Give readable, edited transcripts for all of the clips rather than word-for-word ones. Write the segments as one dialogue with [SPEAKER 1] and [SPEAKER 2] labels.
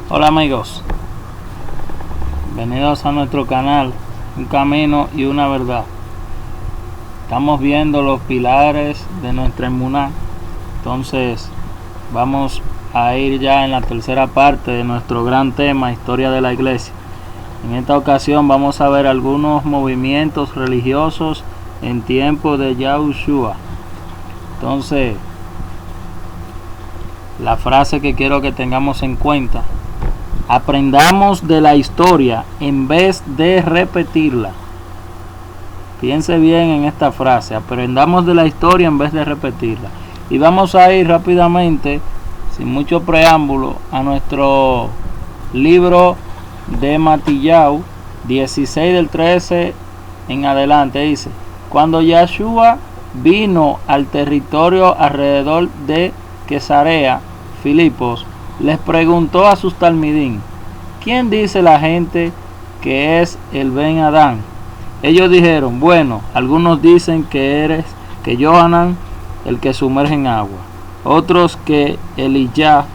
[SPEAKER 1] Hola amigos, bienvenidos a nuestro canal Un Camino y una Verdad. Estamos viendo los pilares de nuestra emuná. Entonces vamos a ir ya en la tercera parte de nuestro gran tema, historia de la iglesia. En esta ocasión vamos a ver algunos movimientos religiosos en tiempo de Yahushua. Entonces, la frase que quiero que tengamos en cuenta: aprendamos de la historia en vez de repetirla. Piense bien en esta frase: aprendamos de la historia en vez de repetirla. Y vamos a ir rápidamente, sin mucho preámbulo, a nuestro libro de Matillau 16 del 13 en adelante. Dice: cuando Yahshua vino al territorio alrededor de Cesarea Filipos, les preguntó a sus talmidín: ¿quién dice la gente que es el Ben Adán? Ellos dijeron: bueno, algunos dicen que Johanan, el que sumerge en agua, otros que Eliyah,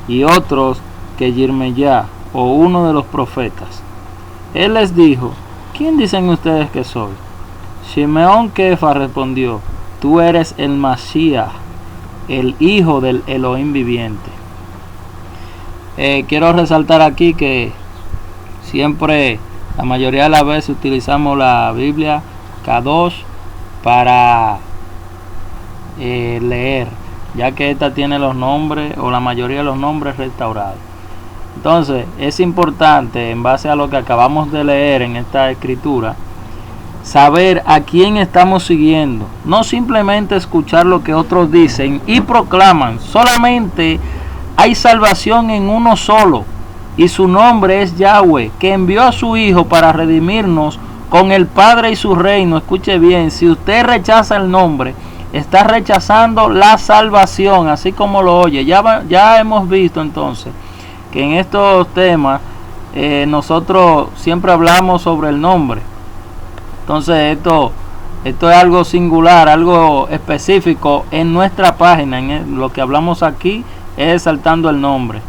[SPEAKER 1] y otros que Yirmeyah, o uno de los profetas. Él les dijo: ¿quién dicen ustedes que soy? Shimeón Kefa respondió: tú eres el Mashiach, el hijo del Elohim viviente. Quiero resaltar aquí que siempre, la mayoría de las veces, utilizamos la Biblia Kadosh para leer, ya que esta tiene los nombres, o la mayoría de los nombres, restaurados. Entonces es importante, en base a lo que acabamos de leer en esta escritura, saber a quién estamos siguiendo, no simplemente escuchar lo que otros dicen y proclaman. Solamente hay salvación en uno solo, y su nombre es Yahweh, que envió a su Hijo para redimirnos con el Padre y su reino. Escuche bien: si usted rechaza el nombre, está rechazando la salvación, así como lo oye. Ya hemos visto entonces que en estos temas nosotros siempre hablamos sobre el nombre. Entonces esto es algo singular, algo específico en nuestra página. En lo que hablamos aquí es exaltando el nombre.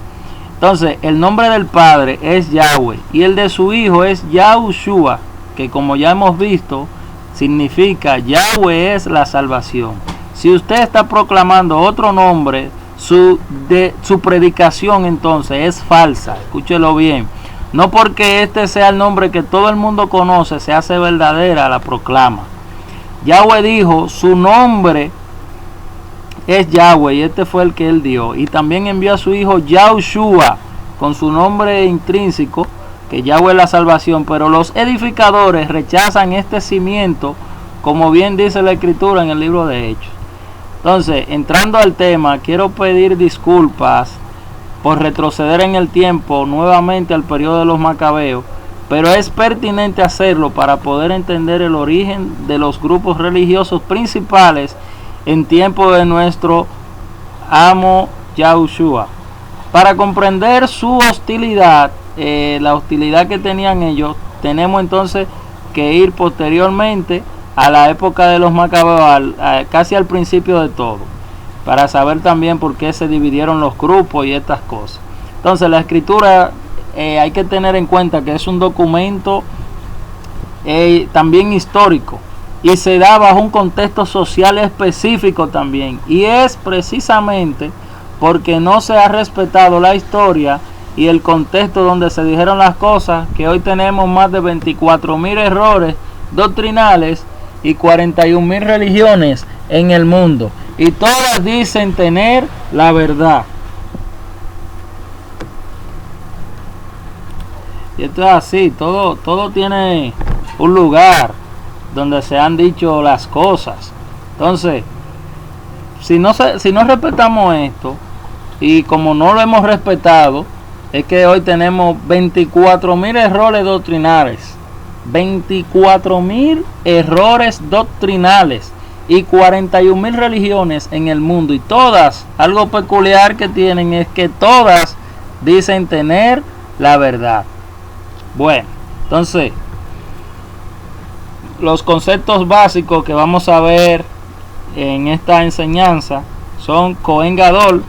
[SPEAKER 1] Entonces el nombre del Padre es Yahweh y el de su Hijo es Yahushua, que, como ya hemos visto, significa Yahweh es la salvación. Si usted está proclamando otro nombre, su predicación entonces es falsa. Escúchelo bien: no porque este sea el nombre que todo el mundo conoce, se hace verdadera la proclama. Yahweh dijo: su nombre es Yahweh, y este fue el que él dio. Y también envió a su Hijo Yahushua con su nombre intrínseco, que Yahweh es la salvación. Pero los edificadores rechazan este cimiento, como bien dice la escritura en el libro de Hechos. Entonces, entrando al tema, quiero pedir disculpas por retroceder en el tiempo nuevamente al periodo de los Macabeos, pero es pertinente hacerlo para poder entender el origen de los grupos religiosos principales en tiempo de nuestro amo Yahushua. Para comprender su hostilidad, la hostilidad que tenían ellos, tenemos entonces que ir posteriormente a la época de los Macabeos, casi al principio de todo, para saber también por qué se dividieron los grupos y estas cosas. Entonces la escritura, hay que tener en cuenta que es un documento también histórico, y se da bajo un contexto social específico también, y es precisamente porque no se ha respetado la historia y el contexto donde se dijeron las cosas, que hoy tenemos más de 24,000 errores doctrinales y 41,000 religiones en el mundo, y todas dicen tener la verdad. Y esto es así, todo tiene un lugar donde se han dicho las cosas. Entonces, si no respetamos esto, y como no lo hemos respetado, es que hoy tenemos 24,000 errores doctrinales, 24,000 errores doctrinales y 41,000 religiones en el mundo, y todas, algo peculiar que tienen es que todas dicen tener la verdad. Bueno, entonces los conceptos básicos que vamos a ver en esta enseñanza son Cohen Gadol,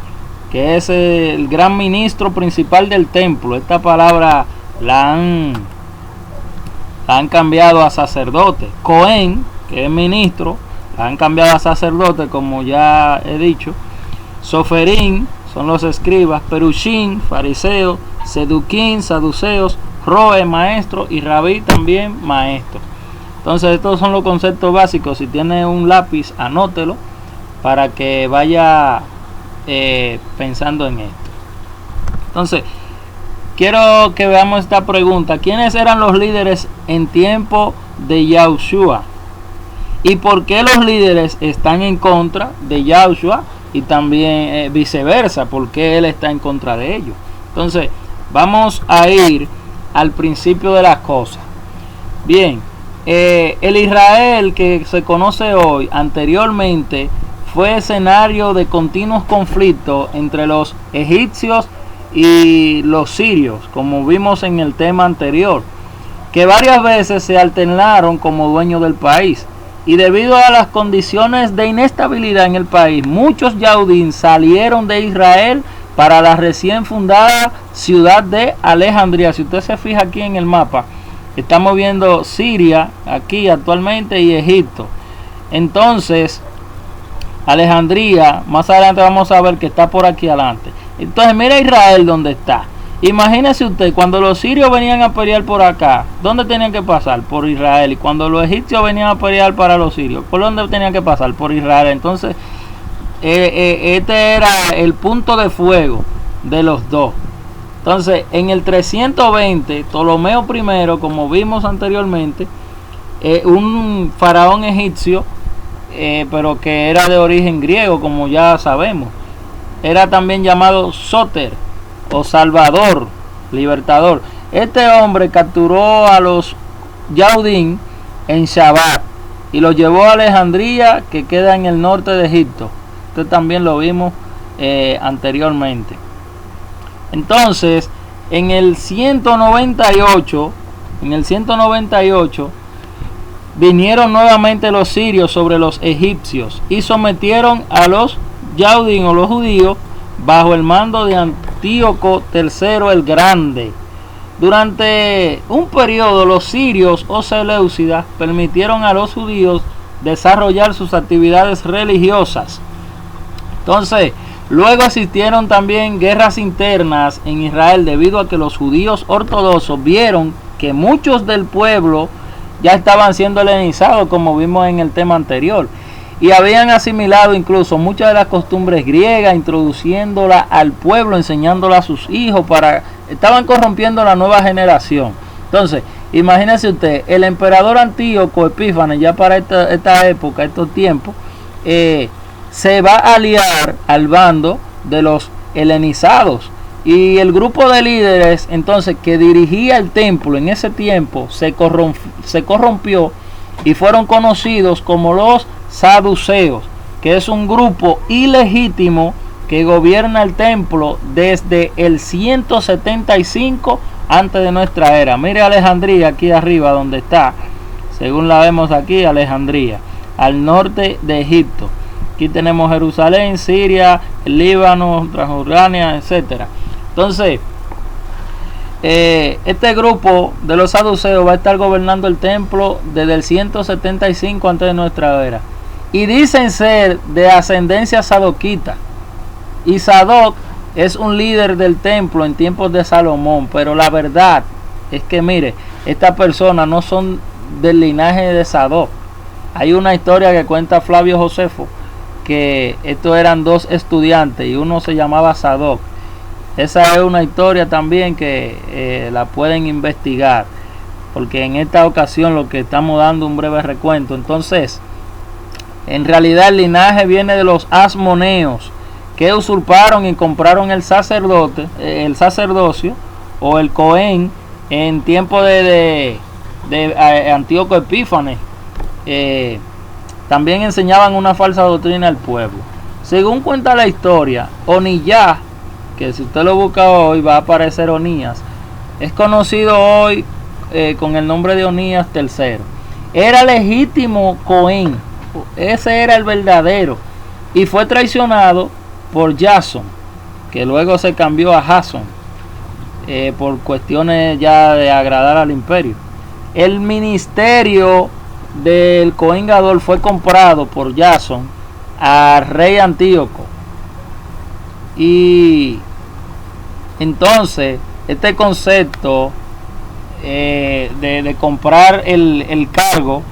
[SPEAKER 1] que es el gran ministro principal del templo. Esta palabra la han cambiado a sacerdote. Cohen, que es ministro, la han cambiado a sacerdote, como ya he dicho. Soferín son los escribas, Perushín, fariseos, Seduquín, saduceos, Roe, maestro, y Rabí también maestro. Entonces estos son los conceptos básicos. Si tiene un lápiz, anótelo para que vaya pensando en esto. Entonces quiero que veamos esta pregunta: ¿quiénes eran los líderes en tiempo de Yahushua? ¿Y por qué los líderes están en contra de Yahushua? Y también viceversa, ¿por qué él está en contra de ellos? Entonces vamos a ir al principio de las cosas. Bien, el Israel que se conoce hoy anteriormente fue escenario de continuos conflictos entre los egipcios y los sirios, como vimos en el tema anterior, que varias veces se alternaron como dueños del país. Y debido a las condiciones de inestabilidad en el país, muchos Yahudim salieron de Israel para la recién fundada ciudad de Alejandría. Si usted se fija aquí en el mapa, estamos viendo Siria aquí actualmente y Egipto. Entonces Alejandría, más adelante vamos a ver que está por aquí adelante. Entonces mira Israel donde está. Imagínese usted, cuando los sirios venían a pelear por acá, ¿dónde tenían que pasar? Por Israel. Y cuando los egipcios venían a pelear para los sirios, ¿por dónde tenían que pasar? Por Israel. Entonces este era el punto de fuego de los dos. Entonces en el 320 Ptolomeo I, como vimos anteriormente, un faraón egipcio, pero que era de origen griego, como ya sabemos, era también llamado Soter o Salvador, libertador. Este hombre capturó a los Yahudim en Shabbat y los llevó a Alejandría, que queda en el norte de Egipto. Esto también lo vimos anteriormente. Entonces en el 198 vinieron nuevamente los sirios sobre los egipcios y sometieron a los Yahudim o los judíos bajo el mando de Antíoco III el Grande. Durante un periodo los sirios o seleucidas permitieron a los judíos desarrollar sus actividades religiosas. Entonces luego existieron también guerras internas en Israel debido a que los judíos ortodoxos vieron que muchos del pueblo ya estaban siendo helenizados, como vimos en el tema anterior, y habían asimilado incluso muchas de las costumbres griegas, introduciéndola al pueblo, enseñándola a sus hijos, estaban corrompiendo la nueva generación. Entonces imagínese usted, el emperador Antíoco Epífanes, ya para esta época, estos tiempos, se va a aliar al bando de los helenizados, y el grupo de líderes entonces que dirigía el templo en ese tiempo se corrompió y fueron conocidos como los saduceos, que es un grupo ilegítimo que gobierna el templo desde el 175 antes de nuestra era. Mire Alejandría aquí arriba donde está, según la vemos aquí, Alejandría, al norte de Egipto. Aquí tenemos Jerusalén, Siria, el Líbano, Transjordania, etcétera. Entonces este grupo de los saduceos va a estar gobernando el templo desde el 175 antes de nuestra era, y dicen ser de ascendencia sadoquita, y Sadoc es un líder del templo en tiempos de Salomón. Pero la verdad es que mire, estas personas no son del linaje de Sadoc. Hay una historia que cuenta Flavio Josefo, que estos eran dos estudiantes y uno se llamaba Sadoc. Esa es una historia también que la pueden investigar, porque en esta ocasión lo que estamos dando un breve recuento. Entonces en realidad el linaje viene de los asmoneos, que usurparon y compraron el sacerdocio o el Cohen en tiempo de Antíoco Epífanes. También enseñaban una falsa doctrina al pueblo. Según cuenta la historia, Oniyah, que si usted lo busca hoy va a aparecer Onías, es conocido hoy con el nombre de Onías III. Era legítimo Cohen, ese era el verdadero, y fue traicionado por Jasón, que luego se cambió a Jason, por cuestiones ya de agradar al imperio. El ministerio del Cohen Gadol fue comprado por Jason al rey Antíoco. Y entonces este concepto de comprar el cargo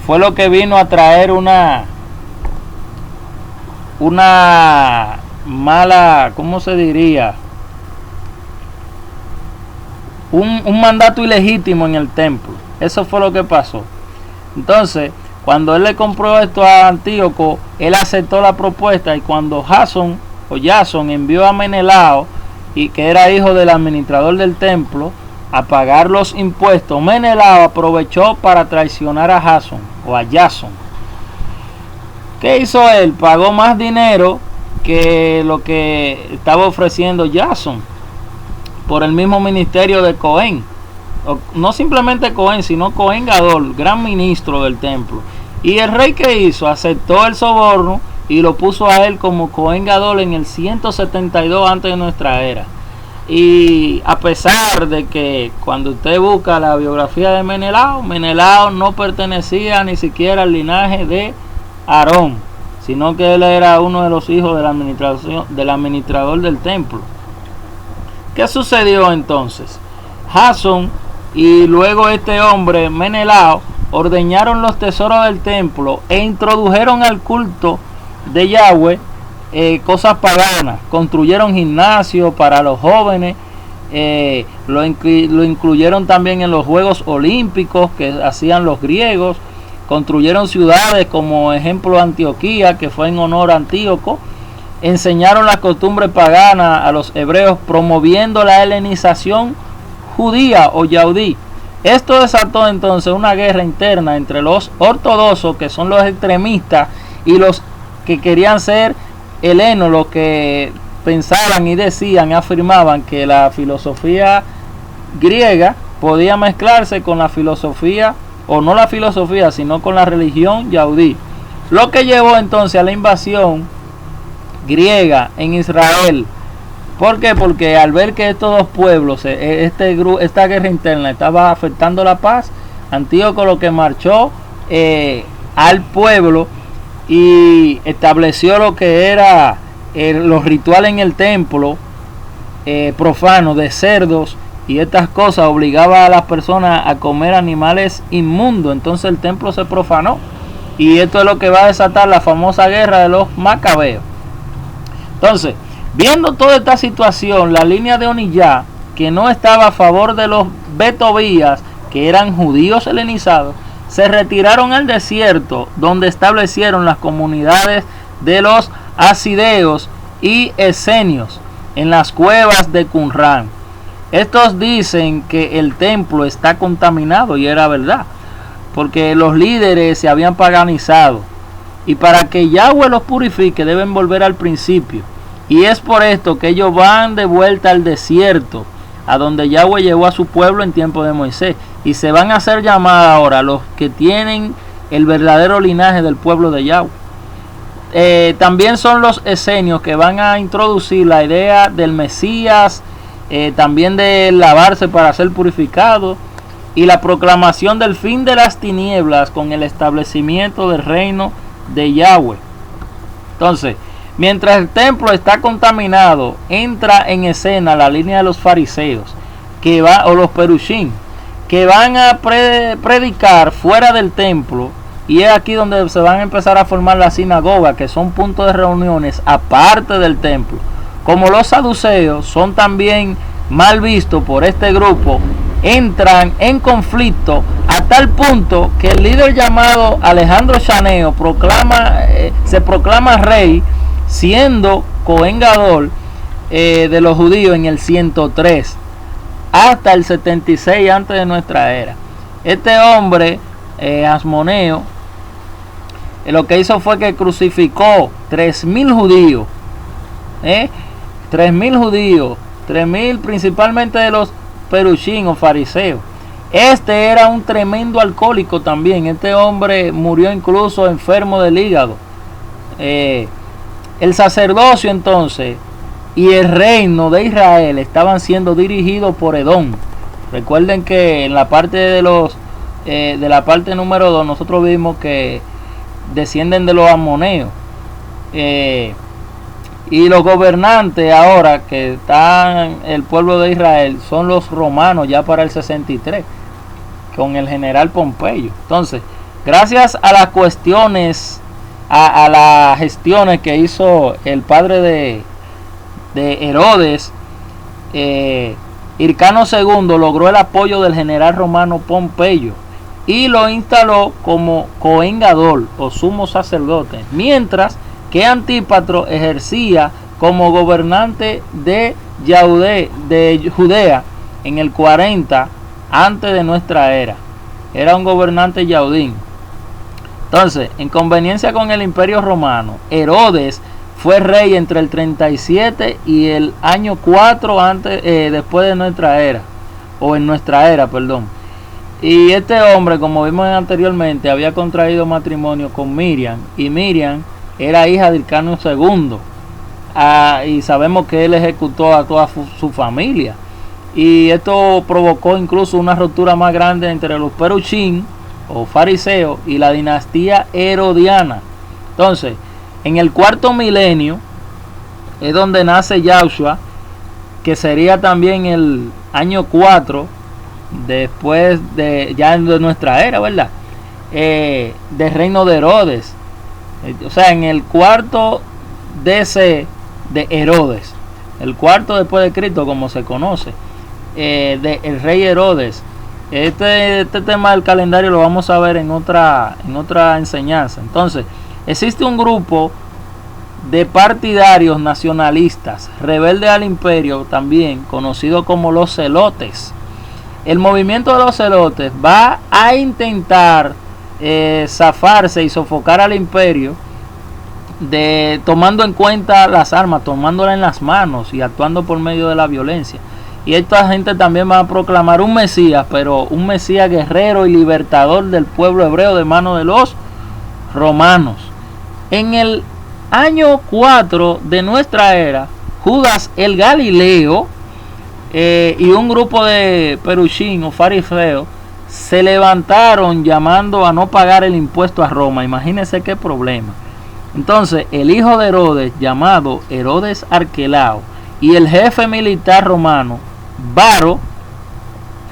[SPEAKER 1] fue lo que vino a traer una mala, ¿cómo se diría? Un mandato ilegítimo en el templo. Eso fue lo que pasó. Entonces, cuando él le compró esto a Antíoco, él aceptó la propuesta, y cuando Jason envió a Menelao, y que era hijo del administrador del templo, a pagar los impuestos, Menelao aprovechó para traicionar a Jason o a Jason. ¿Qué hizo él? Pagó más dinero que lo que estaba ofreciendo Jason por el mismo ministerio de Cohen. No simplemente Cohen, sino Cohen Gadol, gran ministro del templo. Y el rey, ¿qué hizo? Aceptó el soborno y lo puso a él como Cohen Gadol en el 172 antes de nuestra era. Y a pesar de que cuando usted busca la biografía de Menelao, Menelao no pertenecía ni siquiera al linaje de Aarón, sino que él era uno de los hijos del administrador del templo. ¿Qué sucedió entonces? Jason y luego este hombre Menelao ordeñaron los tesoros del templo e introdujeron al culto de Yahweh cosas paganas. Construyeron gimnasios para los jóvenes, lo incluyeron también en los Juegos Olímpicos que hacían los griegos. Construyeron ciudades como ejemplo Antioquía, que fue en honor a Antíoco. Enseñaron las costumbres paganas a los hebreos, promoviendo la helenización judía o yaudí. Esto desató entonces una guerra interna entre los ortodoxos, que son los extremistas, y los que querían ser helenos, los que pensaban y decían, afirmaban que la filosofía griega podía mezclarse con la filosofía, o no la filosofía, sino con la religión yaudí. Lo que llevó entonces a la invasión griega en Israel. ¿Por qué? Porque al ver que estos dos pueblos, esta guerra interna estaba afectando la paz, Antíoco lo que marchó al pueblo y estableció lo que era los rituales en el templo profanos de cerdos y estas cosas. Obligaba a las personas a comer animales inmundos. Entonces el templo se profanó, y esto es lo que va a desatar la famosa guerra de los macabeos. Entonces, viendo toda esta situación, la línea de Oniyá, que no estaba a favor de los betobías, que eran judíos helenizados, se retiraron al desierto, donde establecieron las comunidades de los asideos y esenios en las cuevas de Qumran. Estos dicen que el templo está contaminado, y era verdad, porque los líderes se habían paganizado, y para que Yahweh los purifique deben volver al principio. Y es por esto que ellos van de vuelta al desierto, a donde Yahweh llevó a su pueblo en tiempo de Moisés, y se van a hacer llamar ahora los que tienen el verdadero linaje del pueblo de Yahweh. También son los esenios que van a introducir la idea del Mesías, también de lavarse para ser purificado, y la proclamación del fin de las tinieblas con el establecimiento del reino de Yahweh. Entonces, mientras el templo está contaminado, entra en escena la línea de los fariseos, o los perushim, que van a predicar fuera del templo. Y es aquí donde se van a empezar a formar las sinagogas, que son puntos de reuniones aparte del templo. Como los saduceos son también mal vistos por este grupo, entran en conflicto a tal punto que el líder llamado Alejandro Chaneo se proclama rey, siendo Cohen Gadol de los judíos en el 103 hasta el 76 antes de nuestra era. Este hombre, Asmoneo, lo que hizo fue que crucificó 3.000 judíos, 3.000 judíos, 3.000 principalmente de los perushim o fariseos. Este era un tremendo alcohólico también. Este hombre murió incluso enfermo del hígado. El sacerdocio entonces y el reino de Israel estaban siendo dirigidos por Edom. Recuerden que en la parte de la parte número 2 nosotros vimos que descienden de los amoneos, y los gobernantes ahora que están el pueblo de Israel son los romanos ya para el 63 con el general Pompeyo. Entonces, gracias a las cuestiones, a las gestiones que hizo el padre de Herodes, Hircano II logró el apoyo del general romano Pompeyo y lo instaló como Cohen Gadol o sumo sacerdote, mientras que Antípatro ejercía como gobernante de Judea en el 40 antes de nuestra era. Era un gobernante yaudín. Entonces, en conveniencia con el Imperio Romano, Herodes fue rey entre el 37 y el año 4 después de nuestra era, o en nuestra era, perdón. Y este hombre, como vimos anteriormente, había contraído matrimonio con Miriam, y Miriam era hija de Hircano II. Y sabemos que él ejecutó a toda su familia. Y esto provocó incluso una ruptura más grande entre los peruchín o fariseos y la dinastía herodiana. Entonces, en el cuarto milenio es donde nace Yahshua, que sería también el año 4 después de nuestra era, ¿verdad? Del reino de Herodes. O sea, en el cuarto DC de Herodes, el cuarto después de Cristo, como se conoce, el rey Herodes. Este tema del calendario lo vamos a ver en otra enseñanza. Entonces, existe un grupo de partidarios nacionalistas, rebeldes al imperio, también conocido como los celotes. El movimiento de los celotes va a intentar zafarse y sofocar al imperio, tomando en cuenta las armas, tomándolas en las manos y actuando por medio de la violencia. Y esta gente también va a proclamar un Mesías, pero un Mesías guerrero y libertador del pueblo hebreo de manos de los romanos. En el año 4 de nuestra era, Judas el Galileo y un grupo de peruchín o fariseos se levantaron llamando a no pagar el impuesto a Roma. Imagínense qué problema. Entonces, el hijo de Herodes, llamado Herodes Arquelao, y el jefe militar romano, Varo,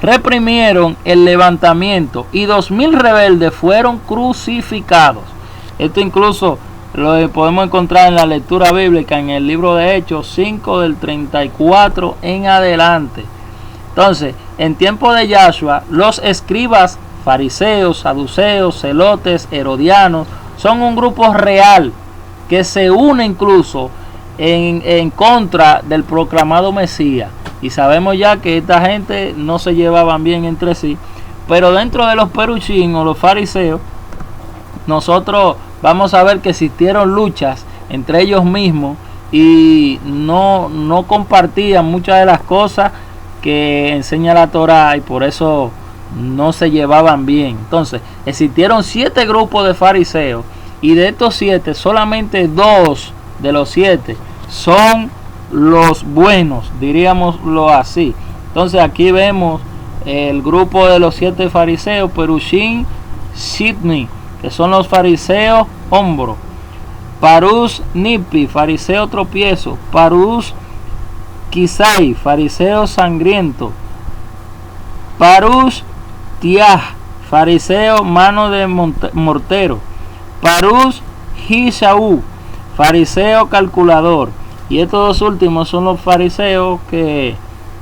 [SPEAKER 1] reprimieron el levantamiento y 2000 rebeldes fueron crucificados. Esto incluso lo podemos encontrar en la lectura bíblica en el libro de Hechos 5 del 34 en adelante. Entonces, en tiempo de Yahshua, los escribas, fariseos, saduceos, celotes, herodianos, son un grupo real que se une incluso en contra del proclamado Mesías. Y sabemos ya que esta gente no se llevaban bien entre sí. Pero dentro de los peruchín o los fariseos, nosotros vamos a ver que existieron luchas entre ellos mismos y no compartían muchas de las cosas que enseña la Torá, y por eso no se llevaban bien. Entonces, existieron 7 grupos de fariseos, y de estos 7, solamente 2 de los 7 son los buenos, diríamoslo así. Entonces, aquí vemos el grupo de los 7 fariseos, Perushim Sidni, que son los fariseos hombro, Parus Nipi, fariseo tropiezo, Parus Kisai, fariseo sangriento, Parus Tiah, fariseo mano de mortero, Parus Hishaú, fariseo calculador. Y estos dos últimos son los fariseos que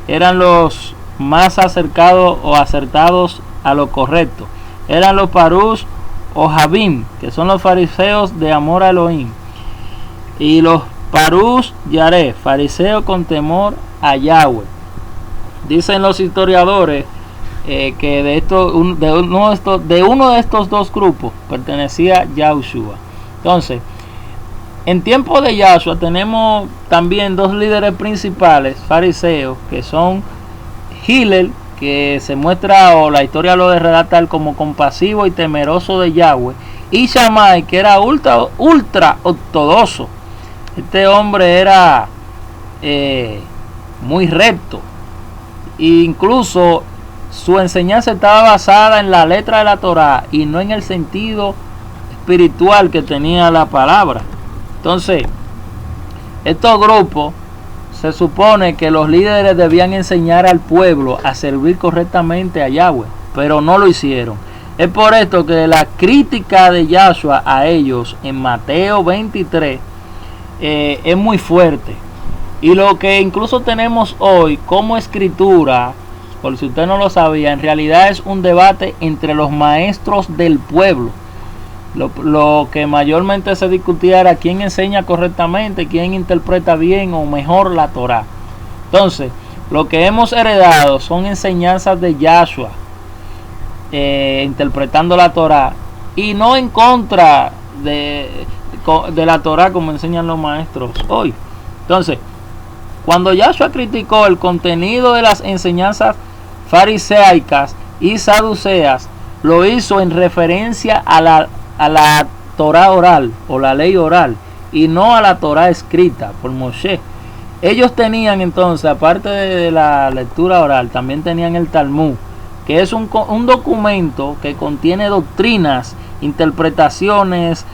[SPEAKER 1] eran los más acercados o acertados a lo correcto. Eran los Parus o Jabim, que son los fariseos de amor a Elohim. Y los Parus Yareh, fariseos con temor a Yahweh. Dicen los historiadores que de uno de estos dos grupos pertenecía Yahushua. Entonces, en tiempo de Yahshua tenemos también 2 líderes principales fariseos, que son Hillel, que se muestra, o la historia lo de relatar, como compasivo y temeroso de Yahweh, y Shammai, que era ultra ortodoxo. Este hombre era muy recto. E incluso su enseñanza estaba basada en la letra de la Torá y no en el sentido espiritual que tenía la palabra. Entonces, estos grupos, se supone que los líderes debían enseñar al pueblo a servir correctamente a Yahweh, pero no lo hicieron. Es por esto que la crítica de Yahshua a ellos en Mateo 23 es muy fuerte. Y lo que incluso tenemos hoy como escritura, por si usted no lo sabía, en realidad es un debate entre los maestros del pueblo. Lo que mayormente se discutía era quién enseña correctamente, quién interpreta bien o mejor la Torá. Entonces, lo que hemos heredado son enseñanzas de Yahshua, interpretando la Torá, y no en contra de la Torá como enseñan los maestros hoy. Entonces, cuando Yahshua criticó el contenido de las enseñanzas fariseicas y saduceas, lo hizo en referencia a la Torá oral o la ley oral y no a la Torá escrita por Moshe. Ellos tenían entonces, aparte de la lectura oral, también tenían el Talmud, que es un documento que contiene doctrinas, interpretaciones,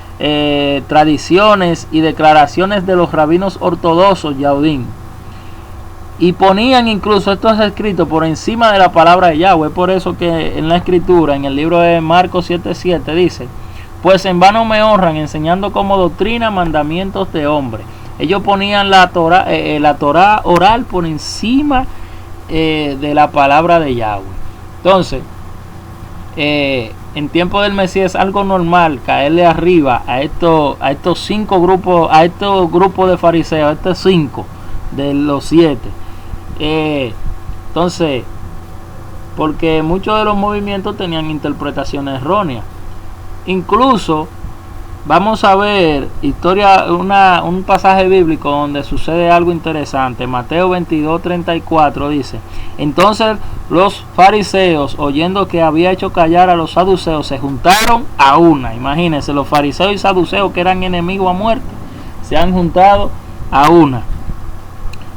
[SPEAKER 1] tradiciones y declaraciones de los rabinos ortodoxos Yahudim. Y ponían incluso estos escritos por encima de la palabra de Yahweh. Por eso que en la escritura, en el libro de Marcos 7:7 dice: pues en vano me honran enseñando como doctrina mandamientos de hombre. Ellos ponían la Torá oral por encima de la palabra de Yahweh. Entonces, en tiempo del Mesías es algo normal caerle arriba a estos 5 grupos, a estos grupos de fariseos, a estos 5 de los 7. Entonces, porque muchos de los movimientos tenían interpretaciones erróneas. Incluso vamos a ver un pasaje bíblico donde sucede algo interesante. Mateo 22:34 dice: entonces los fariseos, oyendo que había hecho callar a los saduceos, se juntaron a una. Imagínense, los fariseos y saduceos, que eran enemigos a muerte, se han juntado a una.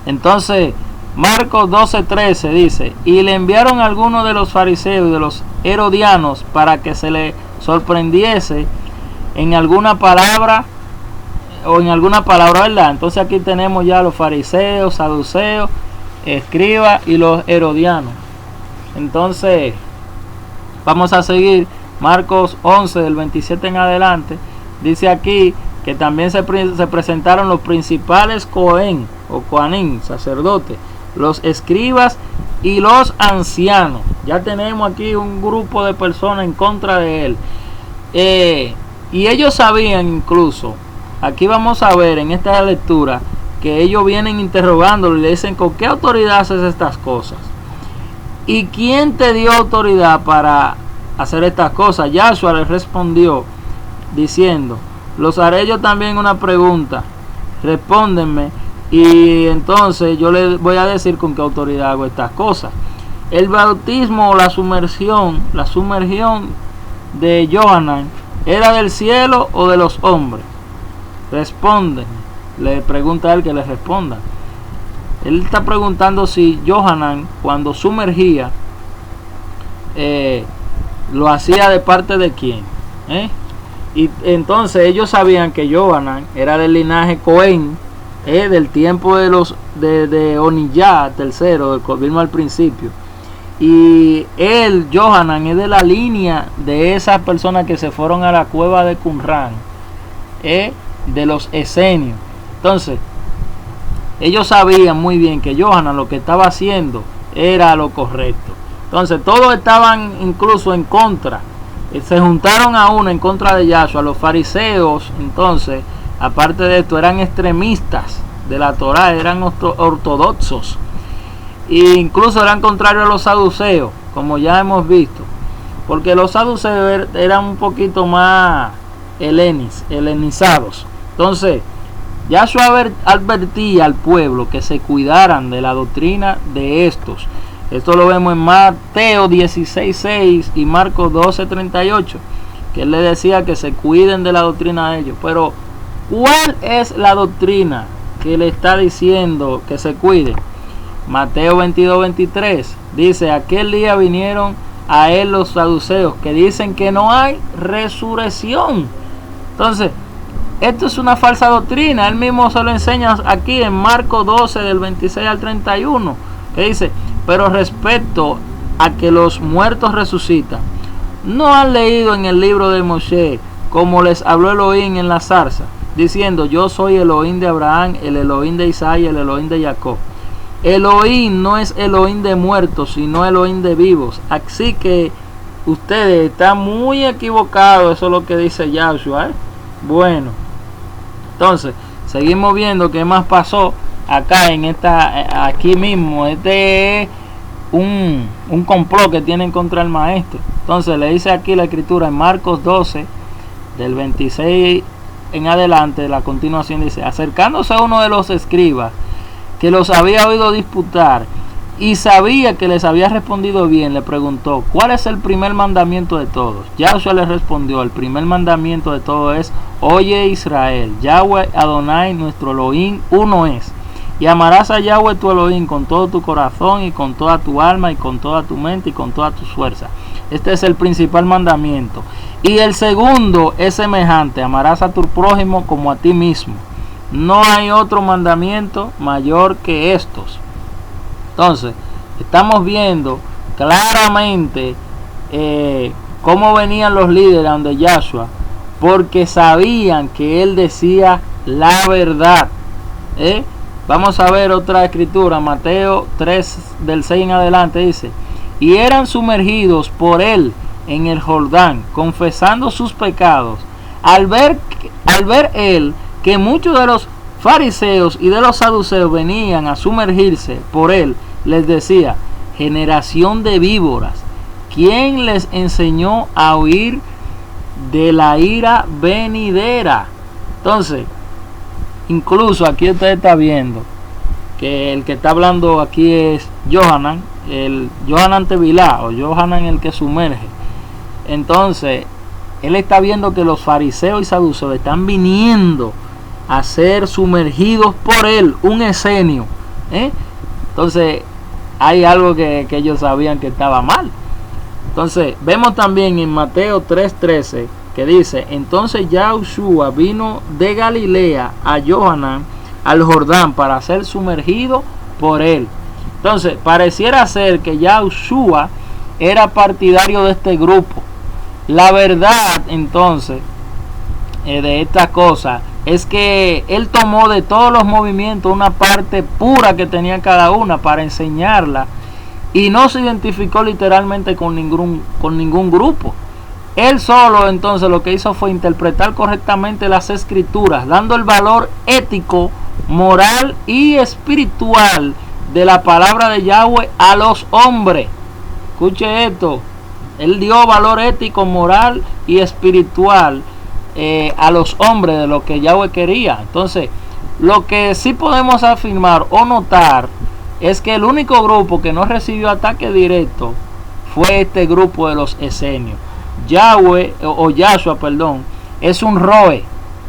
[SPEAKER 1] Entonces Marcos 12:13 dice: y le enviaron a algunos de los fariseos y de los herodianos para que se le sorprendiese en alguna palabra ¿verdad? Entonces aquí tenemos ya los fariseos, saduceos, escribas y los herodianos. Entonces vamos a seguir. Marcos 11 del 27 en adelante dice aquí que también se presentaron los principales Cohen o Coanim, sacerdotes, los escribas y los ancianos. Ya tenemos aquí un grupo de personas en contra de él. Y ellos sabían incluso, aquí vamos a ver en esta lectura, que ellos vienen interrogándolo y le dicen: ¿con qué autoridad haces estas cosas? ¿Y quién te dio autoridad para hacer estas cosas? Yahshua les respondió diciendo: los haré yo también una pregunta, respóndenme, y entonces yo les voy a decir con qué autoridad hago estas cosas. El bautismo o la sumergión de Johanan, ¿era del cielo o de los hombres? Responde, le pregunta a él que le responda. Él está preguntando si Johanan, cuando sumergía, lo hacía de parte de quién. Y entonces ellos sabían que Johanan era del linaje Cohen, del tiempo de Oniyah tercero, del vino al principio. Y él, Johanan, es de la línea de esas personas que se fueron a la cueva de Qumran, de los esenios. Entonces, ellos sabían muy bien que Johanan lo que estaba haciendo era lo correcto. Entonces, todos estaban incluso en contra. Se juntaron a uno en contra de Yahshua. Los fariseos, entonces, aparte de esto, eran extremistas de la Torá, eran ortodoxos. E incluso eran contrarios a los saduceos, como ya hemos visto, porque los saduceos eran un poquito más helenizados. Entonces Yahshua advertía al pueblo que se cuidaran de la doctrina de estos. Esto lo vemos en Mateo 16:6 y Marcos 12:38, que él le decía que se cuiden de la doctrina de ellos. Pero ¿cuál es la doctrina que le está diciendo que se cuide. Mateo 22:23 dice: aquel día vinieron a él los saduceos que dicen que no hay resurrección. Entonces, esto es una falsa doctrina. Él mismo se lo enseña aquí en Marcos 12 del 26 al 31, que dice: pero respecto a que los muertos resucitan, ¿no han leído en el libro de Moshe como les habló Elohim en la zarza, diciendo: yo soy Elohim de Abraham, el Elohim de Isaac y el Elohim de Jacob? Elohim no es Elohim de muertos, sino Elohim de vivos. Así que ustedes están muy equivocados. Eso es lo que dice Yahshua, Bueno, entonces seguimos viendo qué más pasó acá en aquí mismo. Este es un complot que tienen contra el maestro. Entonces le dice aquí la escritura en Marcos 12 del 26 en adelante, la continuación dice: acercándose a uno de los escribas que los había oído disputar y sabía que les había respondido bien, le preguntó: ¿cuál es el primer mandamiento de todos? Yahshua le respondió: el primer mandamiento de todos es: oye Israel, Yahweh Adonai nuestro Elohim uno es, y amarás a Yahweh tu Elohim con todo tu corazón y con toda tu alma y con toda tu mente y con toda tu fuerza. Este es el principal mandamiento. Y el segundo es semejante: amarás a tu prójimo como a ti mismo. No hay otro mandamiento mayor que estos. Entonces, estamos viendo claramente cómo venían los líderes donde Yahshua, porque sabían que él decía la verdad. Vamos a ver otra escritura, Mateo 3 del 6 en adelante, dice: y eran sumergidos por él en el Jordán, confesando sus pecados. Al ver él que muchos de los fariseos y de los saduceos venían a sumergirse por él, les decía: generación de víboras, ¿quién les enseñó a huir de la ira venidera? Entonces, incluso aquí usted está viendo que el que está hablando aquí es Yohanan, el Yohanan Tevilá, o Yohanan el que sumerge. Entonces, él está viendo que los fariseos y saduceos están viniendo a ser sumergidos por él, un escenio. Entonces, hay algo que ellos sabían que estaba mal. Entonces, vemos también en Mateo 3:13 que dice: entonces Yahshua vino de Galilea a Yohanan al Jordán para ser sumergido por él. Entonces, pareciera ser que Yahshua era partidario de este grupo. La verdad, entonces, de esta cosa es que él tomó de todos los movimientos una parte pura que tenía cada una para enseñarla, y no se identificó literalmente con ningún grupo. Él solo entonces lo que hizo fue interpretar correctamente las escrituras, dando el valor ético, moral y espiritual de la palabra de Yahweh a los hombres. Escuche esto: él dio valor ético, moral y espiritual a los hombres de lo que Yahweh quería. Entonces, lo que sí podemos afirmar o notar es que el único grupo que no recibió ataque directo fue este grupo de los esenios. Yahshua, es un roe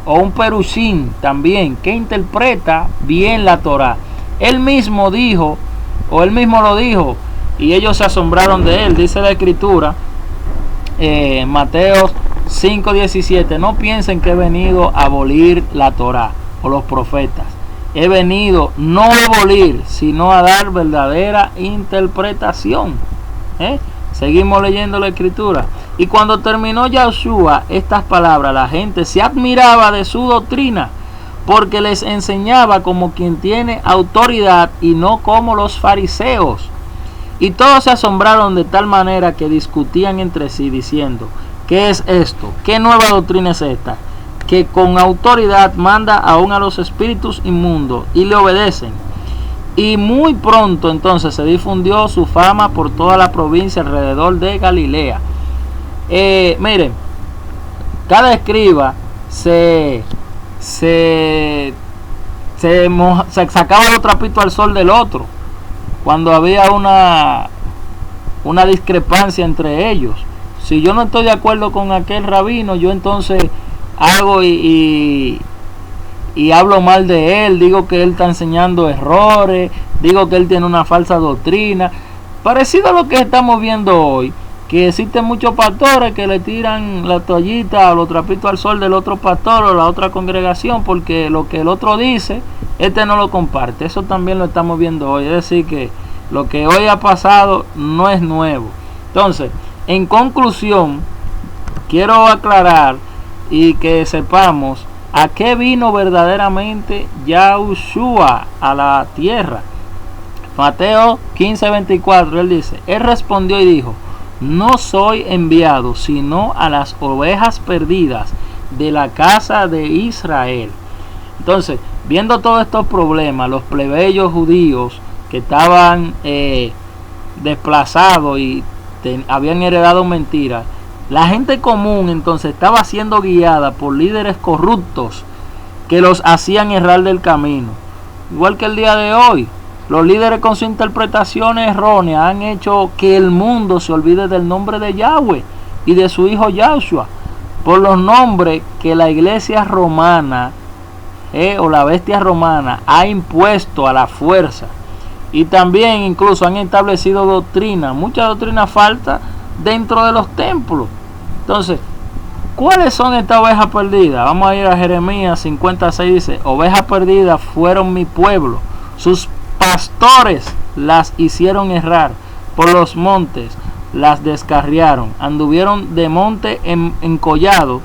[SPEAKER 1] o un perushim también, que interpreta bien la Torah. Él mismo lo dijo, y ellos se asombraron de él. Dice la escritura, Mateo 5:17: no piensen que he venido a abolir la Torah o los profetas. He venido no a abolir, sino a dar verdadera interpretación. Seguimos leyendo la escritura. Y cuando terminó Yahshua estas palabras, la gente se admiraba de su doctrina, porque les enseñaba como quien tiene autoridad y no como los fariseos. Y todos se asombraron de tal manera que discutían entre sí, diciendo: ¿qué es esto? ¿Qué nueva doctrina es esta? Que con autoridad manda aún a los espíritus inmundos y le obedecen. Y muy pronto entonces se difundió su fama por toda la provincia alrededor de Galilea. Miren, cada escriba se sacaba los trapitos al sol del otro cuando había una discrepancia entre ellos. Si yo no estoy de acuerdo con aquel rabino, yo entonces hago y y hablo mal de él, digo que él está enseñando errores, digo que él tiene una falsa doctrina, parecido a lo que estamos viendo hoy, que existen muchos pastores que le tiran la toallita o los trapitos al sol del otro pastor o la otra congregación, porque lo que el otro dice, este no lo comparte. Eso también lo estamos viendo hoy, es decir que lo que hoy ha pasado no es nuevo. Entonces, en conclusión, quiero aclarar y que sepamos a qué vino verdaderamente Yahushua a la tierra. Mateo 15:24, él dice, él respondió y dijo, no soy enviado sino a las ovejas perdidas de la casa de Israel. Entonces, viendo todos estos problemas, los plebeyos judíos que estaban desplazados y habían heredado mentiras, la gente común entonces estaba siendo guiada por líderes corruptos que los hacían errar del camino. Igual que el día de hoy, los líderes con sus interpretaciones erróneas han hecho que el mundo se olvide del nombre de Yahweh y de su hijo Yahushua por los nombres que la iglesia romana o la bestia romana ha impuesto a la fuerza. Y también incluso han establecido doctrina, mucha doctrina falta dentro de los templos. Entonces, ¿cuáles son estas ovejas perdidas? Vamos a ir a Jeremías 56, dice, ovejas perdidas fueron mi pueblo, sus pastores las hicieron errar, por los montes las descarriaron, anduvieron de monte en collado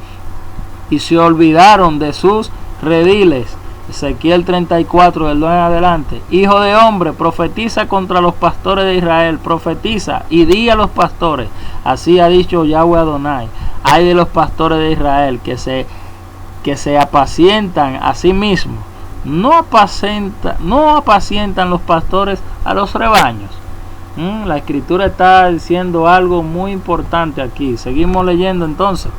[SPEAKER 1] y se olvidaron de sus rediles. Ezequiel 34 del 2 en adelante. Hijo de hombre, profetiza contra los pastores de Israel, profetiza y di a los pastores, así ha dicho Yahweh Adonai, hay de los pastores de Israel que se apacientan a sí mismos, no apacientan los pastores a los rebaños. La escritura está diciendo algo muy importante aquí. Seguimos leyendo entonces.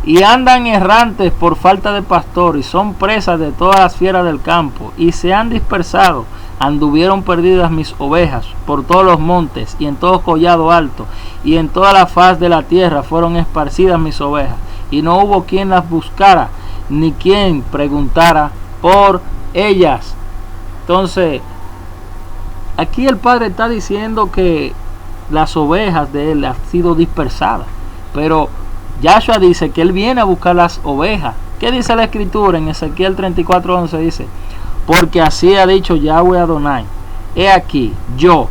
[SPEAKER 1] Y andan errantes por falta de pastor, y son presas de todas las fieras del campo, y se han dispersado. Anduvieron perdidas mis ovejas por todos los montes, y en todo collado alto, y en toda la faz de la tierra fueron esparcidas mis ovejas, y no hubo quien las buscara, ni quien preguntara por ellas. Entonces, aquí el Padre está diciendo que las ovejas de él han sido dispersadas, pero Yahshua dice que él viene a buscar las ovejas. ¿Qué dice la escritura en Ezequiel 34:11? Dice, porque así ha dicho Yahweh Adonai, he aquí, yo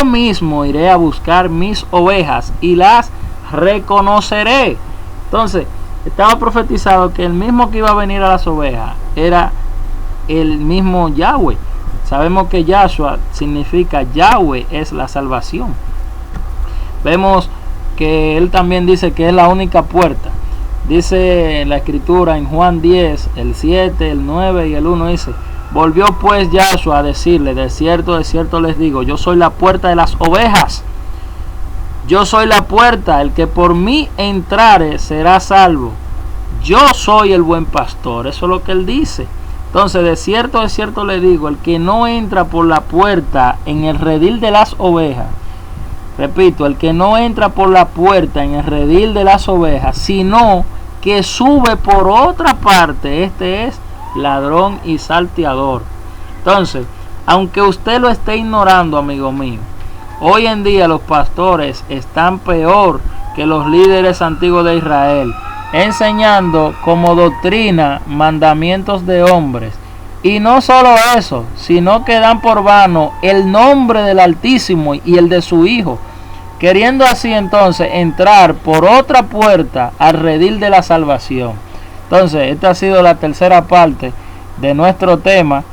[SPEAKER 1] mismo iré a buscar mis ovejas y las reconoceré. Entonces, estaba profetizado que el mismo que iba a venir a las ovejas era el mismo Yahweh. Sabemos que Yahshua significa Yahweh es la salvación. Vemos que él también dice que es la única puerta. Dice en la escritura en Juan 10, el 7, el 9 y el 1, dice, volvió pues Yahshua a decirle, de cierto les digo, yo soy la puerta de las ovejas. Yo soy la puerta, el que por mí entrare será salvo. Yo soy el buen pastor, eso es lo que él dice. Entonces, de cierto le digo, el que no entra por la puerta en el redil de las ovejas, repito, el que no entra por la puerta en el redil de las ovejas, sino que sube por otra parte, este es ladrón y salteador. Entonces, aunque usted lo esté ignorando, amigo mío, hoy en día los pastores están peor que los líderes antiguos de Israel, enseñando como doctrina mandamientos de hombres. Y no solo eso, sino que dan por vano el nombre del Altísimo y el de su Hijo, queriendo así entonces entrar por otra puerta al redil de la salvación. Entonces, esta ha sido la tercera parte de nuestro tema.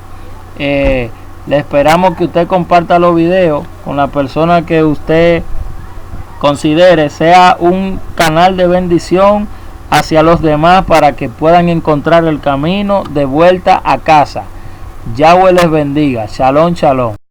[SPEAKER 1] Le esperamos que usted comparta los videos con la persona que usted considere sea un canal de bendición hacia los demás, para que puedan encontrar el camino de vuelta a casa. Yahweh les bendiga. Shalom, shalom.